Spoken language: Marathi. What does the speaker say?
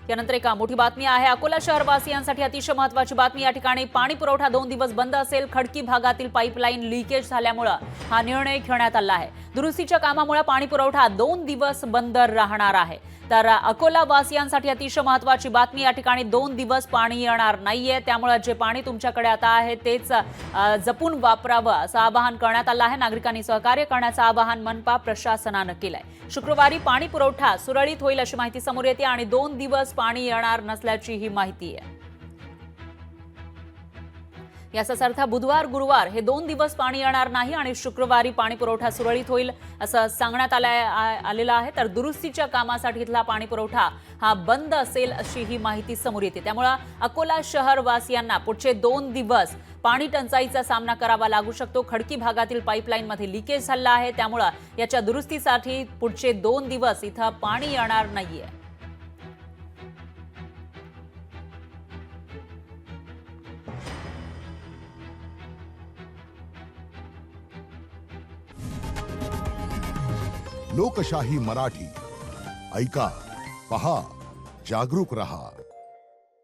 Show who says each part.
Speaker 1: त्यानंतर एक मोठी बातमी आहे अकोला शहरवासियांसाठी अतिशय महत्त्वाची बातमी। या ठिकाणी पाणी पुरवठा 2 दिवस बंद असेल। खडकी भागातील पाईपलाईन लीकेज झाल्यामुळे हा निर्णय घेण्यात आला आहे। दुरुस्तीच्या कामामुळे पाणी पुरवठा 2 दिवस बंद राहणार आहे। तर अकोला वासियांसाठी अतिशय महत्त्वाची बातमी। या ठिकाणी 2 दिवस पाणी येणार नाहीये, त्यामुळे जे पाणी तुमच्याकडे आता आहे तेच जपून वापरावं असं आवाहन करण्यात आलं आहे। नागरिकांनी सहकार्य करण्याचं आवाहन मनपा प्रशासनानं केलंय। शुक्रवारी पाणी पुरवठा सुरळीत होईल अशी माहिती समोर येते आणि 2 दिवस पाणी येणार नसल्याची ही माहिती आहे। याचाच अर्थ बुधवार गुरुवार हे 2 दिवस पाणी येणार नाही आणि शुक्रवारी पाणी पुरवठा सुरळीत होईल असं सांगण्यात आलेलं आहे। तर दुरुस्तीच्या कामासाठी इथला पाणी पुरवठा हा बंद असेल अशी ही माहिती समोर येते। त्यामुळे अकोला शहरवासियांना पुढचे 2 दिवस पाणी टंचाईचा सामना करावा लागू शकतो। खडकी भागातील पाईपलाईन मध्ये लीकेज झाला आहे, त्यामुळे याच्या दुरुस्तीसाठी पुढचे 2 दिवस इथं पाणी येणार नाहीये।
Speaker 2: लोकशाही मराठी ऐका, पहा, जागरूक रहा।